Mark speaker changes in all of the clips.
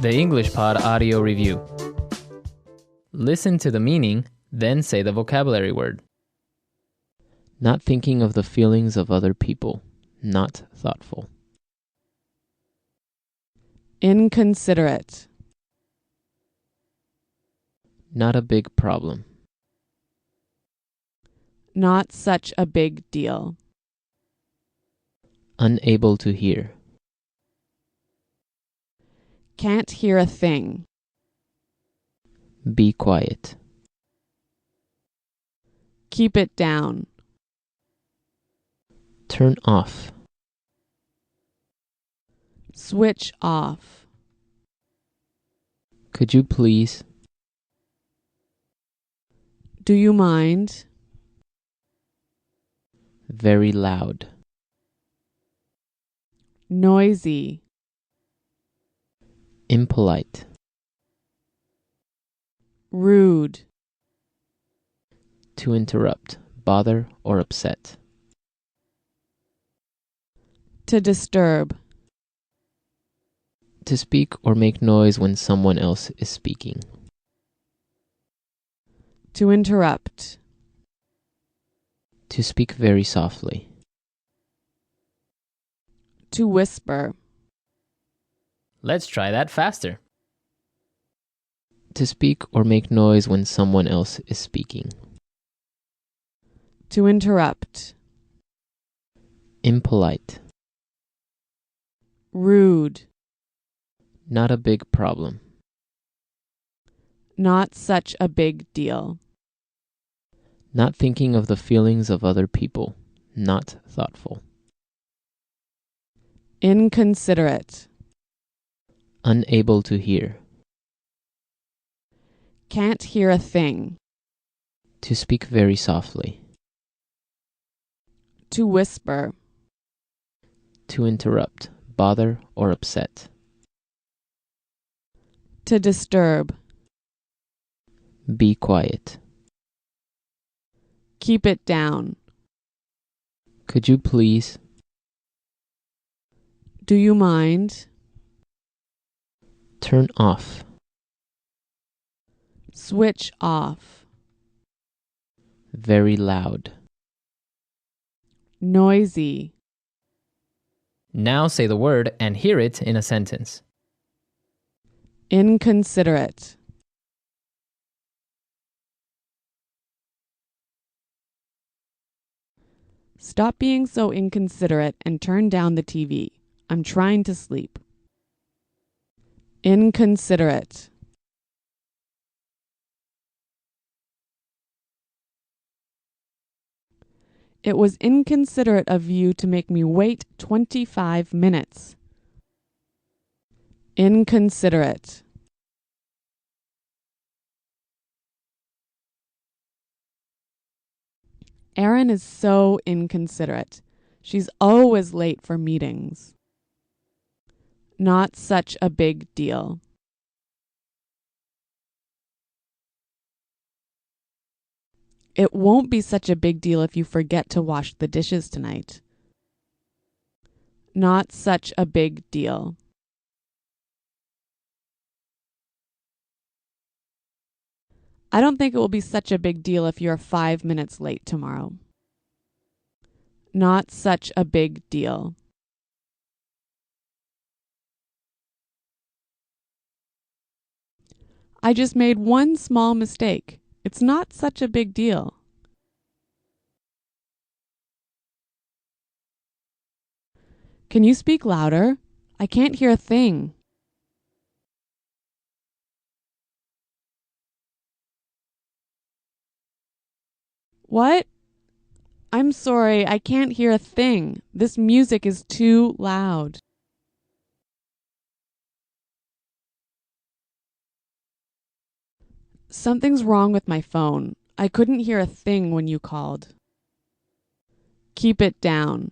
Speaker 1: The English Pod Audio Review. Listen to the meaning, then say the vocabulary word.
Speaker 2: Not thinking of the feelings of other people. Not thoughtful.
Speaker 3: Inconsiderate.
Speaker 2: Not a big problem.
Speaker 3: Not such a big deal.
Speaker 2: Unable to hear.
Speaker 3: Can't hear a thing.
Speaker 2: Be quiet.
Speaker 3: Keep it down.
Speaker 2: Turn off.
Speaker 3: Switch off.
Speaker 2: Could you please?
Speaker 3: Do you mind?
Speaker 2: Very loud.
Speaker 3: Noisy.
Speaker 2: Impolite.
Speaker 3: Rude.
Speaker 2: To interrupt, bother, or upset.
Speaker 3: To disturb.
Speaker 2: To speak or make noise when someone else is speaking.
Speaker 3: To interrupt.
Speaker 2: To speak very softly.
Speaker 3: To whisper.
Speaker 1: Let's try that faster.
Speaker 2: To speak or make noise when someone else is speaking.
Speaker 3: To interrupt.
Speaker 2: Impolite.
Speaker 3: Rude.
Speaker 2: Not a big problem.
Speaker 3: Not such a big deal.
Speaker 2: Not thinking of the feelings of other people. Not thoughtful.
Speaker 3: Inconsiderate.
Speaker 2: Unable to hear.
Speaker 3: Can't hear a thing.
Speaker 2: To speak very softly.
Speaker 3: To whisper.
Speaker 2: To interrupt, bother, or upset.
Speaker 3: To disturb.
Speaker 2: Be quiet.
Speaker 3: Keep it down.
Speaker 2: Could you please?
Speaker 3: Do you mind?
Speaker 2: Turn off.
Speaker 3: Switch off.
Speaker 2: Very loud.
Speaker 3: Noisy.
Speaker 1: Now say the word and hear it in a sentence.
Speaker 3: Inconsiderate. Stop being so inconsiderate and turn down the TV. I'm trying to sleep. Inconsiderate. It was inconsiderate of you to make me wait 25 minutes. Inconsiderate. Erin is so inconsiderate. She's always late for meetings. Not such a big deal. It won't be such a big deal if you forget to wash the dishes tonight. Not such a big deal. I don't think it will be such a big deal if you're 5 minutes late tomorrow. Not such a big deal. I just made one small mistake. It's not such a big deal. Can you speak louder? I can't hear a thing. What? I'm sorry, I can't hear a thing. This music is too loud. Something's wrong with my phone. I couldn't hear a thing when you called. Keep it down.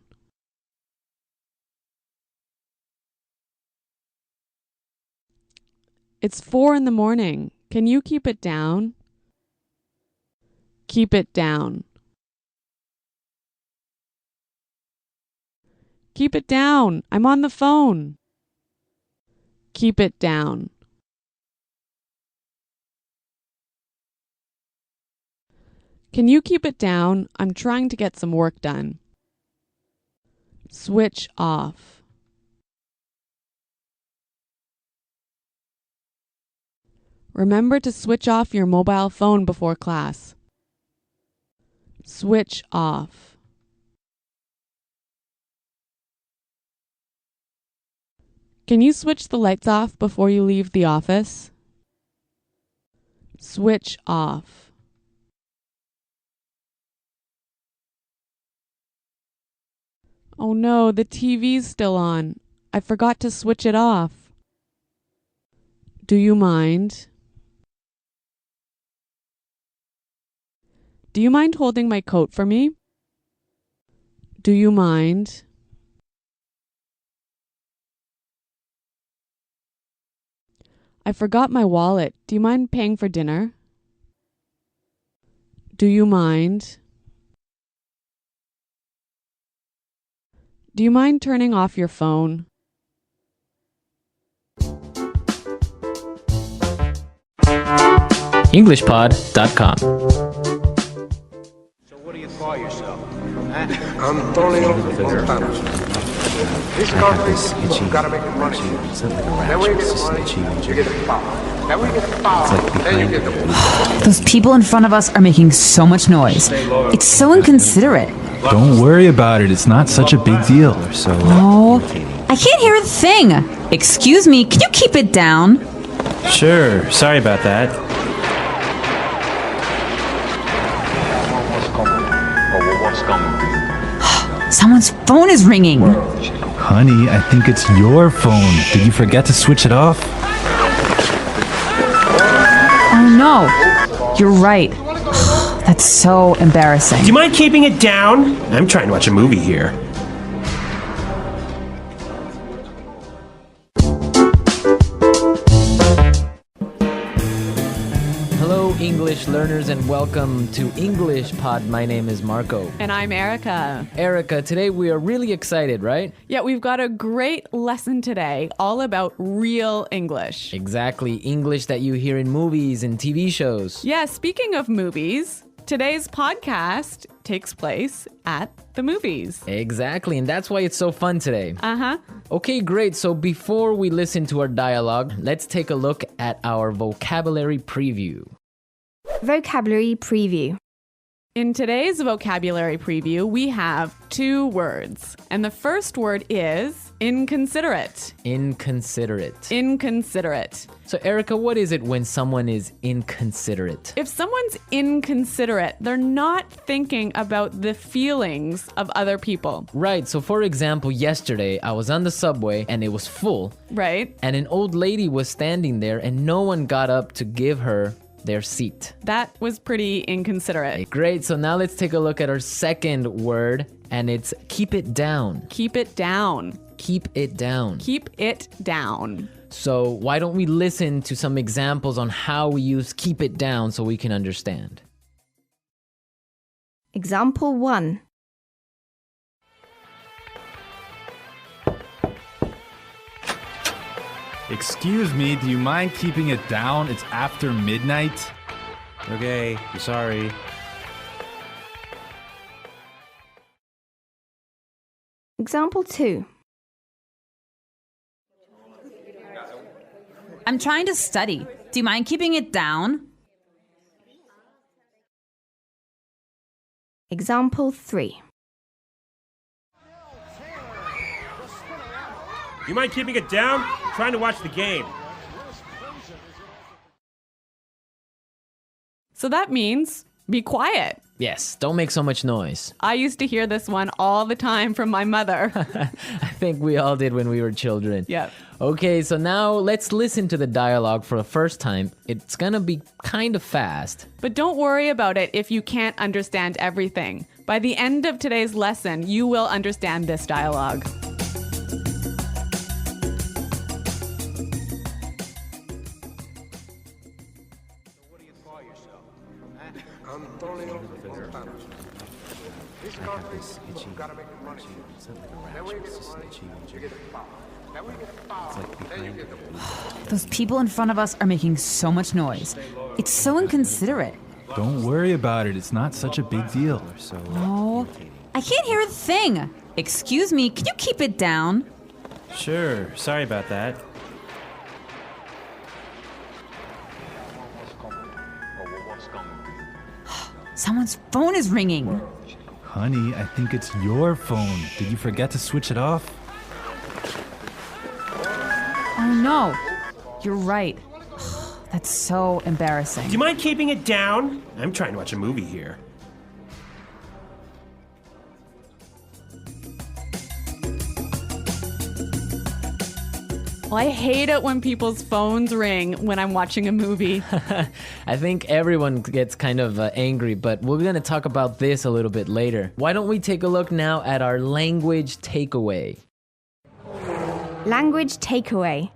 Speaker 3: It's 4 a.m. Can you keep it down? Keep it down. Keep it down. I'm on the phone. Keep it down. Can you keep it down? I'm trying to get some work done. Switch off. Remember to switch off your mobile phone before class. Switch off. Can you switch the lights off before you leave the office? Switch off. Oh no, the TV's still on. I forgot to switch it off. Do you mind? Do you mind holding my coat for me? Do you mind? I forgot my wallet. Do you mind paying for dinner? Do you mind? Do you mind turning off your phone?
Speaker 1: EnglishPod.com.
Speaker 4: So what do you call yourself? Huh?
Speaker 5: Antonio Montanos. This country, you gotta make it money. Then when you get the money, you get the power. Then when you get the power, then you get the money.
Speaker 6: Those people in front of us are making so much noise. It's so inconsiderate.
Speaker 7: Don't worry about it. It's not such a big deal.
Speaker 6: Oh, I can't hear a thing. Excuse me, can you keep it down?
Speaker 7: Sure. Sorry about that.
Speaker 6: Someone's phone is ringing.
Speaker 7: Honey, I think it's your phone. Did you forget to switch it off?
Speaker 6: Oh no, you're right. That's so embarrassing.
Speaker 8: Do you mind keeping it down? I'm trying to watch a movie here.
Speaker 1: Hello, English learners, and welcome to English Pod. My name is Marco.
Speaker 3: And I'm Erica.
Speaker 1: Erica, today we are really excited, right?
Speaker 3: Yeah, we've got a great lesson today all about real English.
Speaker 1: Exactly, English that you hear in movies and TV shows.
Speaker 3: Yeah, speaking of movies, today's podcast takes place at the movies.
Speaker 1: Exactly, and that's why it's so fun today.
Speaker 3: Uh-huh.
Speaker 1: Okay, great. So before we listen to our dialogue, let's take a look at our vocabulary preview.
Speaker 9: Vocabulary preview.
Speaker 3: In today's vocabulary preview, we have two words. And the first word is inconsiderate.
Speaker 1: Inconsiderate.
Speaker 3: Inconsiderate.
Speaker 1: So Erica, what is it when someone is inconsiderate?
Speaker 3: If someone's inconsiderate, they're not thinking about the feelings of other people.
Speaker 1: Right, so for example, yesterday I was on the subway and it was full.
Speaker 3: Right?
Speaker 1: And an old lady was standing there and no one got up to give her their seat.
Speaker 3: That was pretty inconsiderate.
Speaker 1: Great, so now let's take a look at our second word, and it's keep it down.
Speaker 3: Keep it down.
Speaker 1: Keep it down.
Speaker 3: Keep it down.
Speaker 1: So why don't we listen to some examples on how we use keep it down so we can understand.
Speaker 9: Example 1.
Speaker 7: Excuse me, do you mind keeping it down? It's after midnight.
Speaker 8: Okay, I'm sorry.
Speaker 9: Example 2.
Speaker 6: I'm trying to study. Do you mind keeping it down?
Speaker 9: Example 3.
Speaker 8: You mind keeping it down? I'm trying to watch the game.
Speaker 3: So that means be quiet.
Speaker 1: Yes, don't make so much noise.
Speaker 3: I used to hear this one all the time from my mother.
Speaker 1: I think we all did when we were children.
Speaker 3: Yep.
Speaker 1: Okay, so now let's listen to the dialogue for the first time. It's gonna be kind of fast.
Speaker 3: But don't worry about it if you can't understand everything. By the end of today's lesson, you will understand this dialogue.
Speaker 5: Antonio Montanos. This country, you gotta make it money. Then when you get the money, you get the power. Then when you get the power, then you get the money.
Speaker 6: Those people in front of us are making so much noise. It's so inconsiderate.
Speaker 7: Don't worry about it. It's not such a big deal.
Speaker 6: Oh, I can't hear a thing. Excuse me, can you keep it down?
Speaker 8: Sure, sorry about that.
Speaker 6: Someone's phone is ringing.
Speaker 7: Honey, I think it's your phone. Did you forget to switch it off?
Speaker 6: Oh no, you're right. That's so embarrassing.
Speaker 8: Do you mind keeping it down? I'm trying to watch a movie here.
Speaker 3: Well, I hate it when people's phones ring when I'm watching a movie.
Speaker 2: I think everyone gets kind of angry, but we're going to talk about this a little bit later. Why don't we take a look now at our language takeaway?
Speaker 9: Language takeaway.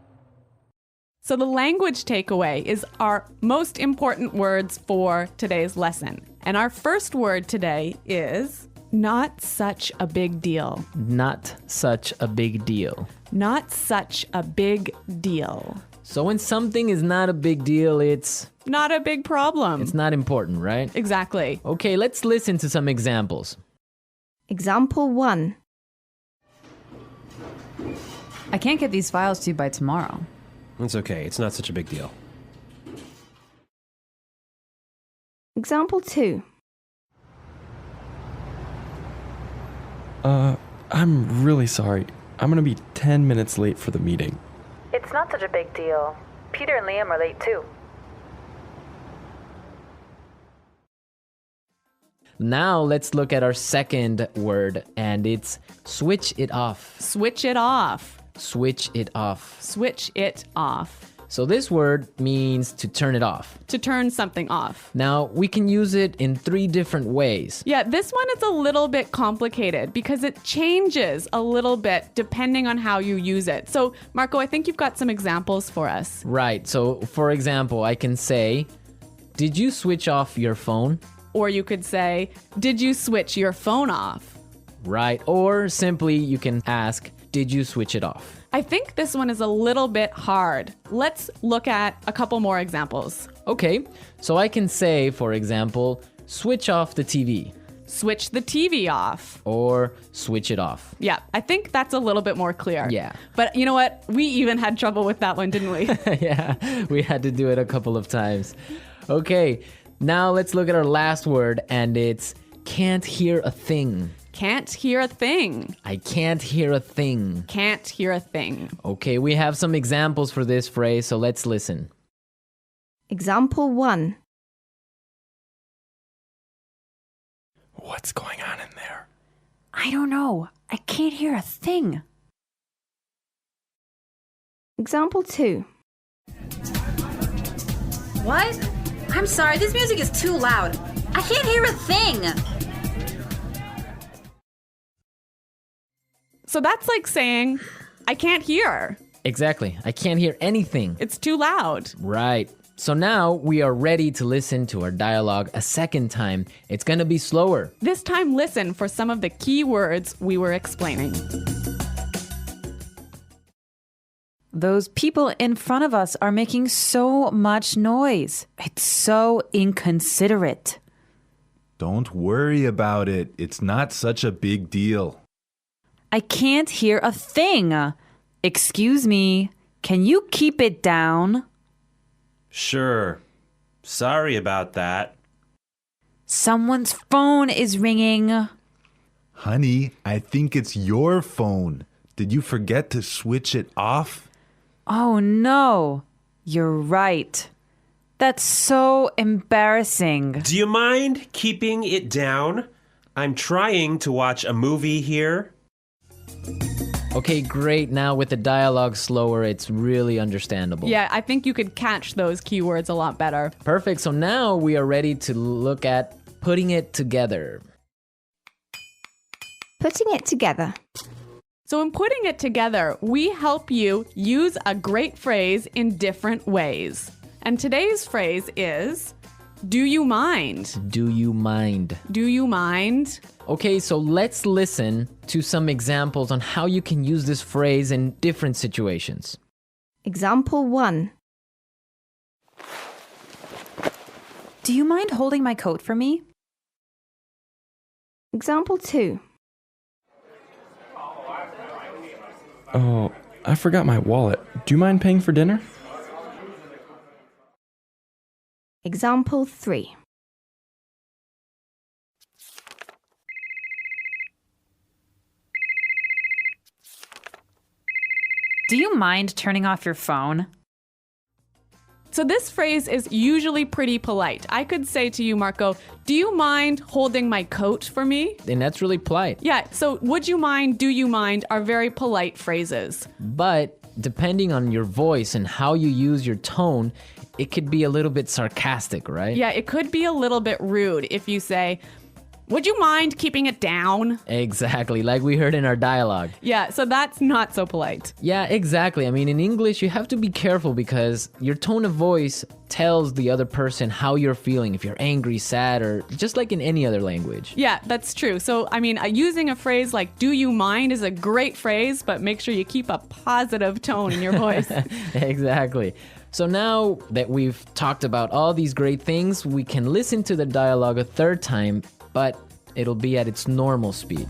Speaker 3: So the language takeaway is our most important words for today's lesson. And our first word today is not such a big deal.
Speaker 2: Not such a big deal.
Speaker 3: Not such a big deal.
Speaker 2: So when something is not a big deal, it's
Speaker 3: Not a big problem.
Speaker 2: not important, right?
Speaker 3: Exactly.
Speaker 2: Okay, let's listen to some examples.
Speaker 9: Example 1.
Speaker 6: I can't get these files to you by tomorrow.
Speaker 8: It's okay, it's not such a big deal.
Speaker 9: Example 2.
Speaker 10: I'm really sorry. I'm gonna be 10 minutes late for the meeting.
Speaker 11: It's not such a big deal. Peter and Liam are late too.
Speaker 2: Now let's look at our second word, and it's switch it off.
Speaker 3: Switch it off.
Speaker 2: Switch it off.
Speaker 3: Switch it off.
Speaker 2: So this word means to turn it off.
Speaker 3: To turn something off.
Speaker 2: Now, we can use it in 3 different ways.
Speaker 3: Yeah, this one is a little bit complicated because it changes a little bit depending on how you use it. So, Marco, I think you've got some examples for us.
Speaker 2: Right. So, for example, I can say, did you switch off your phone?
Speaker 3: Or you could say, did you switch your phone off?
Speaker 2: Right. Or simply you can ask, did you switch it off?
Speaker 3: I think this one is a little bit hard. Let's look at a couple more examples.
Speaker 2: Okay. So I can say, for example, switch off the TV.
Speaker 3: Switch the TV off.
Speaker 2: Or switch it off.
Speaker 3: Yeah, I think that's a little bit more clear.
Speaker 2: Yeah.
Speaker 3: But you know what? We even had trouble with that one, didn't we?
Speaker 2: Yeah, we had to do it a couple of times. Okay, now let's look at our last word, and it's can't hear a thing.
Speaker 3: Can't hear a thing.
Speaker 2: I can't hear a thing.
Speaker 3: Can't hear a thing.
Speaker 2: Okay, we have some examples for this phrase, so let's listen.
Speaker 9: Example 1.
Speaker 10: What's going on in there?
Speaker 6: I don't know. I can't hear a thing.
Speaker 9: Example 2.
Speaker 6: What? I'm sorry, this music is too loud. I can't hear a thing.
Speaker 3: So that's like saying, I can't hear.
Speaker 2: Exactly. I can't hear anything.
Speaker 3: It's too loud.
Speaker 2: Right. So now we are ready to listen to our dialogue a second time. It's going to be slower.
Speaker 3: This time, listen for some of the key words we were explaining.
Speaker 6: Those people in front of us are making so much noise. It's so inconsiderate.
Speaker 7: Don't worry about it. It's not such a big deal.
Speaker 6: I can't hear a thing. Excuse me, can you keep it down?
Speaker 8: Sure. Sorry about that.
Speaker 6: Someone's phone is ringing.
Speaker 7: Honey, I think it's your phone. Did you forget to switch it off?
Speaker 6: Oh no, you're right. That's so embarrassing.
Speaker 8: Do you mind keeping it down? I'm trying to watch a movie here.
Speaker 2: Okay, great. Now with the dialogue slower, it's really understandable.
Speaker 3: Yeah, I think you could catch those keywords a lot better.
Speaker 2: Perfect. So now we are ready to look at putting it together.
Speaker 9: Putting it together.
Speaker 3: So in putting it together, we help you use a great phrase in different ways. And today's phrase is, do you mind?
Speaker 2: Do you mind?
Speaker 3: Do you mind?
Speaker 2: Okay, so let's listen to some examples on how you can use this phrase in different situations.
Speaker 9: Example 1.
Speaker 6: Do you mind holding my coat for me?
Speaker 9: Example 2.
Speaker 10: Oh, I forgot my wallet. Do you mind paying for dinner?
Speaker 9: Example 3.
Speaker 6: Do you mind turning off your phone?
Speaker 3: So this phrase is usually pretty polite. I could say to you, Marco, do you mind holding my coat for me?
Speaker 2: And that's really polite.
Speaker 3: Yeah, so would you mind, do you mind are very polite phrases.
Speaker 2: But depending on your voice and how you use your tone, it could be a little bit sarcastic, right?
Speaker 3: Yeah, it could be a little bit rude if you say, would you mind keeping it down?
Speaker 2: Exactly, like we heard in our dialogue.
Speaker 3: Yeah, so that's not so polite.
Speaker 2: Yeah, exactly. I mean, in English, you have to be careful because your tone of voice tells the other person how you're feeling, if you're angry, sad, or just like in any other language.
Speaker 3: Yeah, that's true. So, I mean, using a phrase like do you mind is a great phrase, but make sure you keep a positive tone in your voice.
Speaker 2: Exactly. So now that we've talked about all these great things, we can listen to the dialogue a third time, but it'll be at its normal speed.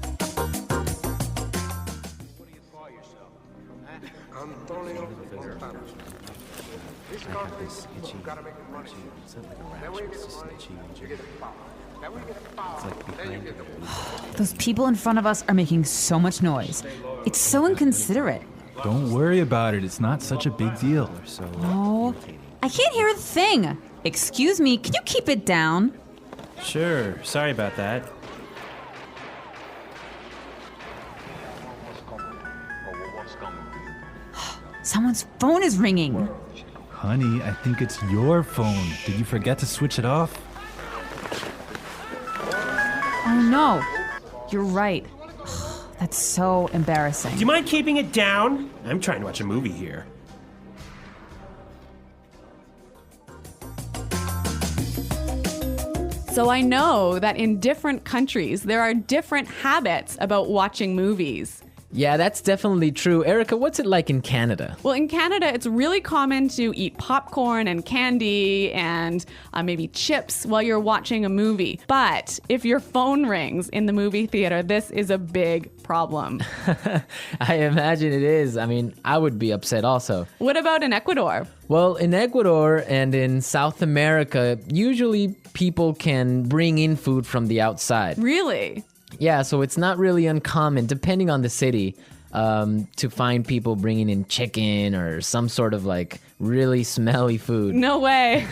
Speaker 5: Antonio Montanos. This country's gotta make the money. Then we get the money, you get the power. Then we get the power, then you get the power.
Speaker 6: Those people in front of us are making so much noise. It's so inconsiderate.
Speaker 7: Don't worry about it. It's not such a big deal.
Speaker 6: Oh, I can't hear a thing. Excuse me, can you keep it down?
Speaker 8: Sure, sorry about that.
Speaker 6: Someone's phone is ringing.
Speaker 7: Honey, I think it's your phone. Did you forget to switch it off?
Speaker 6: Oh no, you're right. That's so embarrassing.
Speaker 8: Do you mind keeping it down? I'm trying to watch a movie here.
Speaker 3: So I know that in different countries, there are different habits about watching movies.
Speaker 2: Yeah, that's definitely true. Erica, what's it like in Canada?
Speaker 3: Well, in Canada, it's really common to eat popcorn and candy and maybe chips while you're watching a movie. But if your phone rings in the movie theater, this is a big problem.
Speaker 2: I imagine it is. I mean, I would be upset also.
Speaker 3: What about in Ecuador?
Speaker 2: Well, in Ecuador and in South America, usually people can bring in food from the outside.
Speaker 3: Really?
Speaker 2: Yeah, so it's not really uncommon, depending on the city, to find people bringing in chicken or some sort of like really smelly food.
Speaker 3: No way.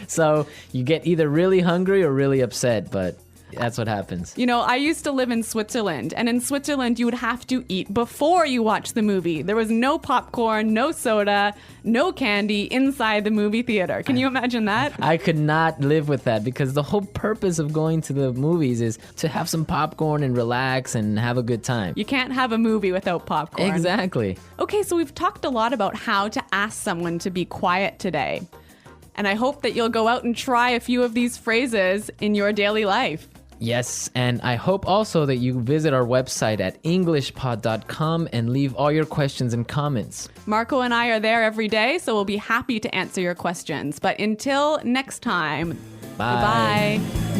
Speaker 2: So you get either really hungry or really upset, but that's what happens.
Speaker 3: You know, I used to live in Switzerland, and in Switzerland, you would have to eat before you watch the movie. There was no popcorn, no soda, no candy inside the movie theater. Can you imagine that?
Speaker 2: I could not live with that because the whole purpose of going to the movies is to have some popcorn and relax and have a good time.
Speaker 3: You can't have a movie without popcorn.
Speaker 2: Exactly.
Speaker 3: Okay, so we've talked a lot about how to ask someone to be quiet today. And I hope that you'll go out and try a few of these phrases in your daily life.
Speaker 2: Yes, and I hope also that you visit our website at englishpod.com and leave all your questions and comments.
Speaker 3: Marco and I are there every day, so we'll be happy to answer your questions. But until next time,
Speaker 2: Bye.
Speaker 3: goodbye.